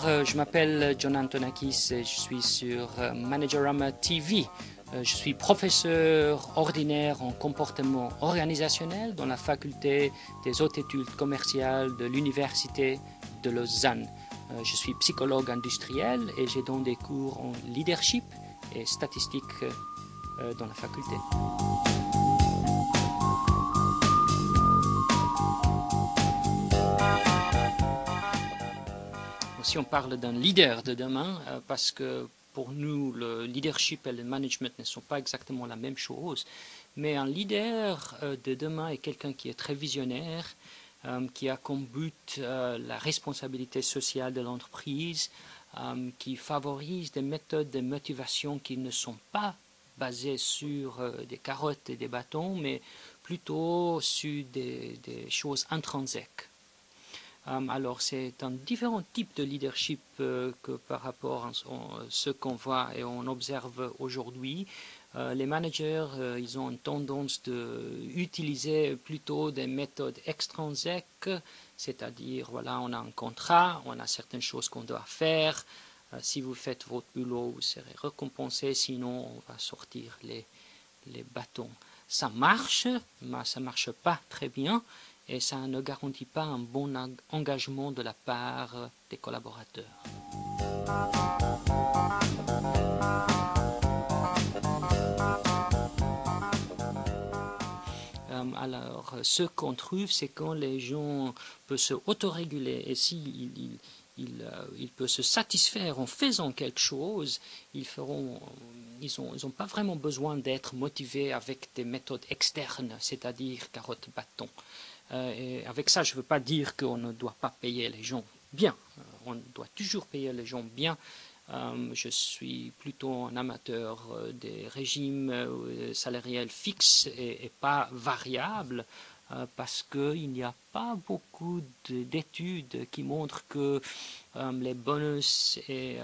je m'appelle John Antonakis et je suis sur Managerama TV. Je suis professeur ordinaire en comportement organisationnel dans la faculté des hautes études commerciales de l'Université de Lausanne. Je suis psychologue industriel et j'ai donc des cours en leadership et statistique dans la faculté. Si on parle d'un leader de demain, parce que pour nous, le leadership et le management ne sont pas exactement la même chose, mais un leader de demain est quelqu'un qui est très visionnaire, qui a comme but la responsabilité sociale de l'entreprise, qui favorise des méthodes de motivation qui ne sont pas basées sur des carottes et des bâtons, mais plutôt sur des choses intrinsèques. Alors c'est un différent type de leadership que par rapport à ce qu'on voit et on observe aujourd'hui. Les managers, ils ont une tendance d'utiliser plutôt des méthodes extrinsèques, c'est-à-dire voilà, on a un contrat, on a certaines choses qu'on doit faire. Si vous faites votre boulot, vous serez récompensé, sinon on va sortir les bâtons. Ça marche, mais ça ne marche pas très bien. Et ça ne garantit pas un bon engagement de la part des collaborateurs. Alors, ce qu'on trouve, c'est quand les gens peuvent se autoréguler et s'ils peuvent se satisfaire en faisant quelque chose, ils n'ont pas vraiment besoin d'être motivés avec des méthodes externes, c'est-à-dire carotte-bâton. Et avec ça, je ne veux pas dire qu'on ne doit pas payer les gens bien. On doit toujours payer les gens bien. Je suis plutôt un amateur des régimes salariales fixes et pas variables parce qu'il n'y a pas beaucoup d'études qui montrent que les bonus et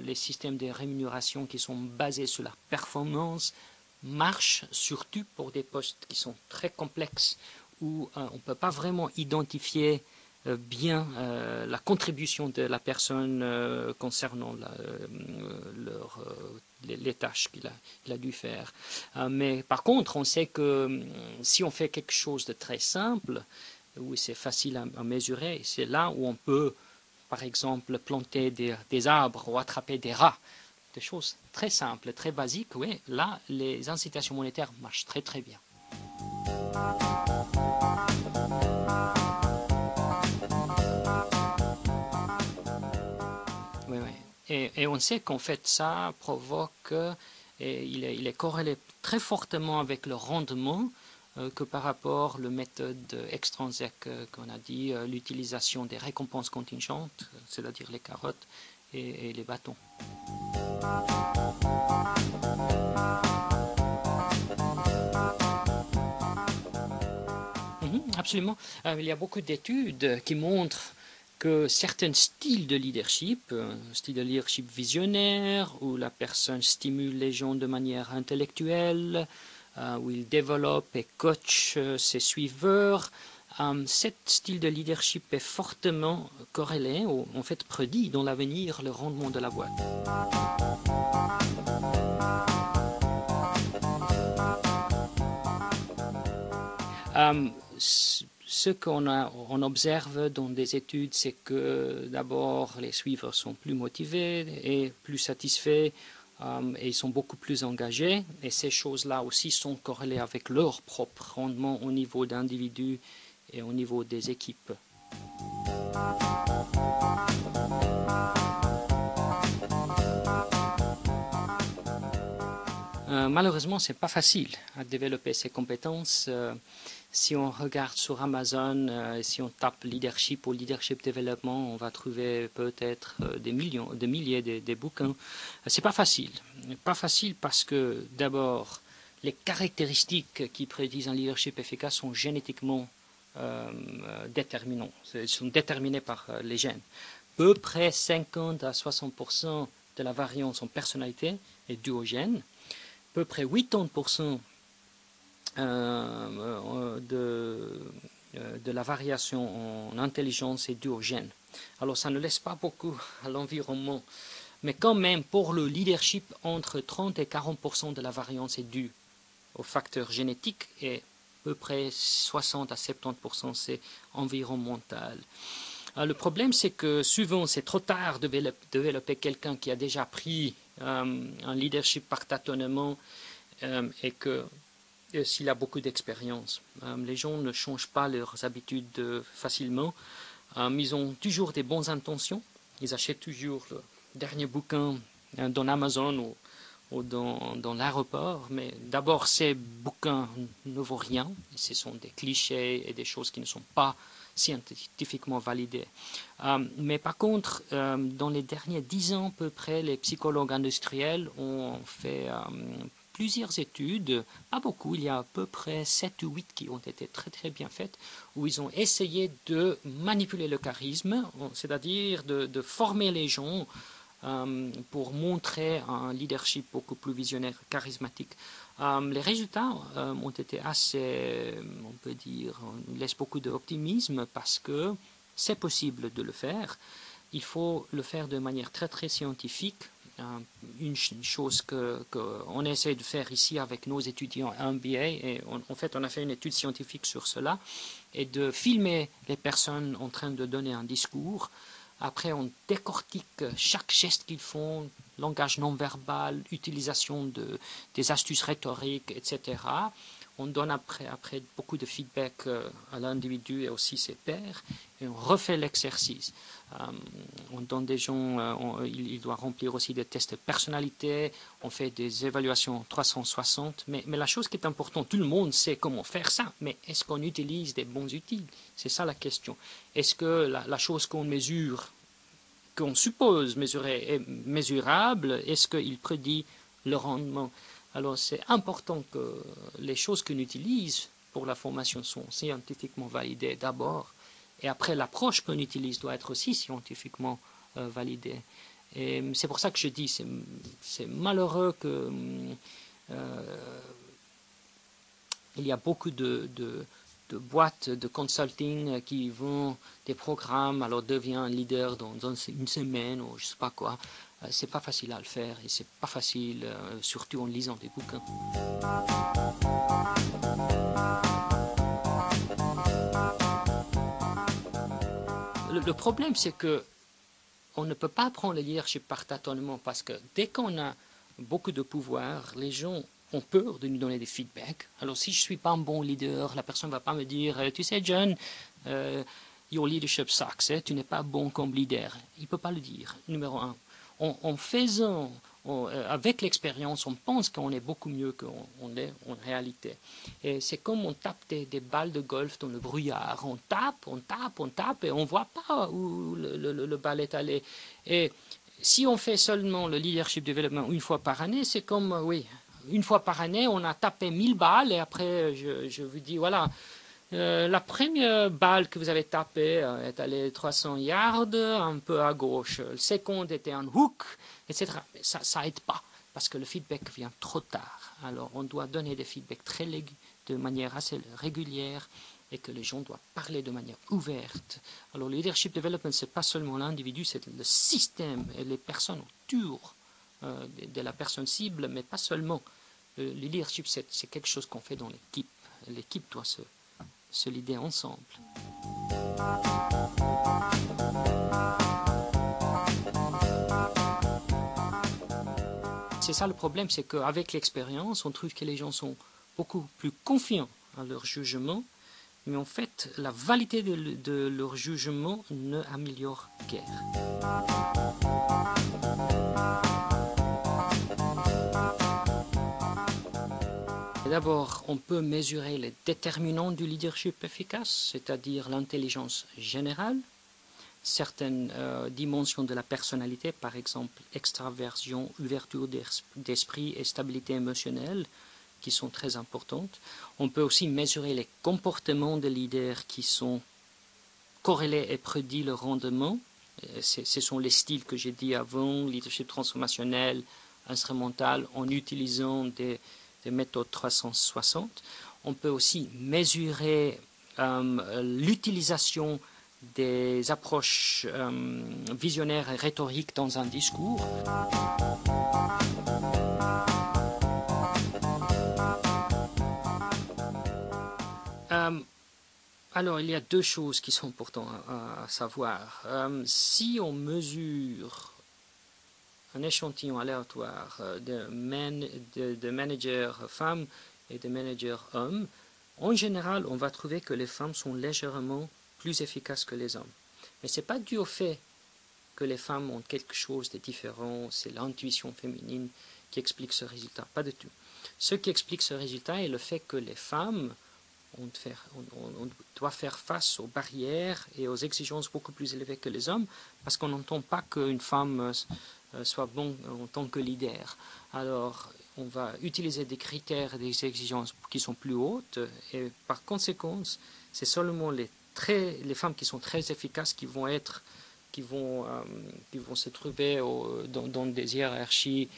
les systèmes de rémunération qui sont basés sur la performance marchent surtout pour des postes qui sont très complexes où on ne peut pas vraiment identifier bien la contribution de la personne concernant les tâches qu'il a dû faire. Mais par contre, on sait que si on fait quelque chose de très simple, où c'est facile à mesurer, c'est là où on peut, par exemple, planter des arbres ou attraper des rats. Des choses très simples, très basiques, oui, là, les incitations monétaires marchent très très bien. Oui, oui. Et on sait qu'en fait ça provoque, et il est corrélé très fortement avec le rendement que par rapport à la méthode extrinsèque qu'on a dit, l'utilisation des récompenses contingentes, c'est-à-dire les carottes et les bâtons. Absolument. Il y a beaucoup d'études qui montrent que certains styles de leadership, un style de leadership visionnaire, où la personne stimule les gens de manière intellectuelle, où il développe et coach ses suiveurs, cet style de leadership est fortement corrélé, ou en fait prédit dans l'avenir le rendement de la boîte. Ce qu'on observe dans des études, c'est que d'abord les suiveurs sont plus motivés et plus satisfaits et ils sont beaucoup plus engagés. Et ces choses-là aussi sont corrélées avec leur propre rendement au niveau d'individus et au niveau des équipes. Malheureusement, ce n'est pas facile à développer ces compétences. Si on regarde sur Amazon, si on tape leadership ou leadership développement, on va trouver peut-être des milliers de bouquins. C'est pas facile. Pas facile parce que d'abord, les caractéristiques qui prédisent un leadership efficace sont génétiquement déterminants. Elles sont déterminées par les gènes. Peu près 50 à 60% de la variance en personnalité est due aux gènes. Peu près 80% de de la variation en intelligence est due au gène. Alors ça ne laisse pas beaucoup à l'environnement, mais quand même pour le leadership, entre 30 et 40% de la variance est due aux facteurs génétiques et à peu près 60 à 70% c'est environnemental. Le problème, c'est que souvent, c'est trop tard de développer quelqu'un qui a déjà pris un leadership par tâtonnement et que s'il a beaucoup d'expérience. Les gens ne changent pas leurs habitudes facilement. Ils ont toujours des bonnes intentions. Ils achètent toujours le dernier bouquin dans Amazon ou dans l'aéroport. Mais d'abord, ces bouquins ne vaut rien. Ce sont des clichés et des choses qui ne sont pas scientifiquement validées. Mais par contre, dans les derniers 10 ans à peu près, les psychologues industriels ont fait plusieurs études, pas beaucoup, il y a à peu près 7 ou 8 qui ont été très très bien faites, où ils ont essayé de manipuler le charisme, c'est-à-dire de former les gens pour montrer un leadership beaucoup plus visionnaire, charismatique. Les résultats ont été assez, on peut dire, on laisse beaucoup d'optimisme parce que c'est possible de le faire. Il faut le faire de manière très très scientifique. Une chose qu'on essaie de faire ici avec nos étudiants MBA, et en fait on a fait une étude scientifique sur cela, et de filmer les personnes en train de donner un discours. Après, on décortique chaque geste qu'ils font, langage non verbal, utilisation des astuces rhétoriques, etc. On donne après beaucoup de feedback à l'individu et aussi ses pairs, et on refait l'exercice. On donne des gens, il doit remplir aussi des tests de personnalité, on fait des évaluations 360, mais la chose qui est importante, tout le monde sait comment faire ça, mais est-ce qu'on utilise des bons outils? C'est ça la question. Est-ce que la chose qu'on mesure, qu'on suppose mesurer, est mesurable? Est-ce qu'il prédit le rendement? Alors c'est important que les choses qu'on utilise pour la formation sont scientifiquement validées d'abord, et après l'approche qu'on utilise doit être aussi scientifiquement validée. Et c'est pour ça que je dis, c'est malheureux que il y a beaucoup de boîtes de consulting qui vont des programmes, alors devient un leader dans une semaine ou je sais pas quoi. C'est pas facile à le faire et c'est pas facile, surtout en lisant des bouquins. Le problème, c'est que on ne peut pas prendre le leadership par tâtonnement parce que dès qu'on a beaucoup de pouvoir, les gens ont peur de nous donner des feedbacks. Alors si je ne suis pas un bon leader, la personne ne va pas me dire « Tu sais John, your leadership sucks, tu n'es pas bon comme leader ». Il ne peut pas le dire, numéro un. En faisant, avec l'expérience, on pense qu'on est beaucoup mieux qu'on est en réalité. Et c'est comme on tape des balles de golf dans le brouillard. On tape et on ne voit pas où le bal est allé. Et si on fait seulement le leadership development une fois par année, c'est comme, oui, une fois par année, on a tapé 1000 balles et après, je vous dis, voilà, la première balle que vous avez tapée est allée 300 yards, un peu à gauche. Le second était un hook, etc. Mais ça n'aide pas parce que le feedback vient trop tard. Alors, on doit donner des feedbacks de manière assez régulière et que les gens doivent parler de manière ouverte. Alors, le leadership development, ce n'est pas seulement l'individu, c'est le système et les personnes autour de la personne cible, mais pas seulement. Le leadership, c'est quelque chose qu'on fait dans l'équipe. L'équipe doit se leader ensemble. C'est ça le problème, c'est qu'avec l'expérience, on trouve que les gens sont beaucoup plus confiants en leur jugement, mais en fait, la validité de leur jugement ne améliore guère. D'abord, on peut mesurer les déterminants du leadership efficace, c'est-à-dire l'intelligence générale, certaines dimensions de la personnalité, par exemple extraversion, ouverture d'esprit et stabilité émotionnelle, qui sont très importantes. On peut aussi mesurer les comportements des leaders qui sont corrélés et prédits le rendement. Ce sont les styles que j'ai dit avant, leadership transformationnel, instrumental, en utilisant des méthodes 360. On peut aussi mesurer l'utilisation des approches visionnaires et rhétoriques dans un discours. Alors, il y a deux choses qui sont importantes à savoir. Si on mesure un échantillon aléatoire de managers femmes et de managers hommes, en général, on va trouver que les femmes sont légèrement plus efficaces que les hommes. Mais ce n'est pas dû au fait que les femmes ont quelque chose de différent, c'est l'intuition féminine qui explique ce résultat, pas du tout. Ce qui explique ce résultat est le fait que les femmes on doit faire face aux barrières et aux exigences beaucoup plus élevées que les hommes, parce qu'on n'entend pas qu'une femme soit bonne en tant que leader. Alors, on va utiliser des critères et des exigences qui sont plus hautes, et par conséquent, c'est seulement les femmes qui sont très efficaces qui vont se trouver dans des hiérarchies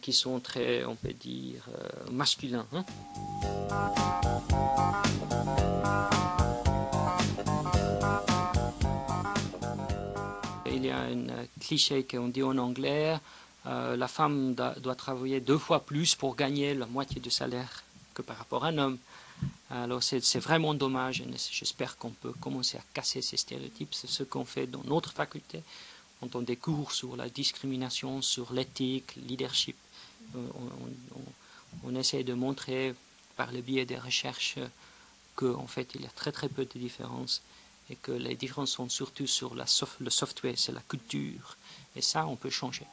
qui sont très, on peut dire, masculins. Hein. Il y a un cliché qu'on dit en anglais, la femme doit travailler 2 fois plus pour gagner la moitié du salaire que par rapport à un homme. Alors c'est vraiment dommage, j'espère qu'on peut commencer à casser ces stéréotypes. C'est ce qu'on fait dans notre faculté. On donne des cours sur la discrimination, sur l'éthique, le leadership. On essaie de montrer par le biais des recherches qu'en fait il y a très très peu de différences et que les différences sont surtout sur le software, c'est la culture. Et ça, on peut changer.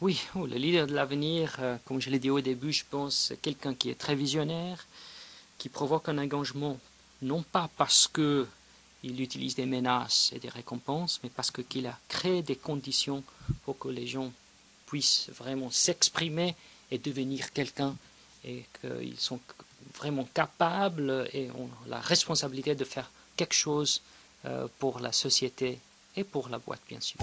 Oui, le leader de l'avenir, comme je l'ai dit au début, je pense c'est quelqu'un qui est très visionnaire, qui provoque un engagement, non pas parce qu'il utilise des menaces et des récompenses, mais parce qu'il a créé des conditions pour que les gens puissent vraiment s'exprimer et devenir quelqu'un, et qu'ils sont vraiment capables et ont la responsabilité de faire quelque chose pour la société et pour la boîte, bien sûr.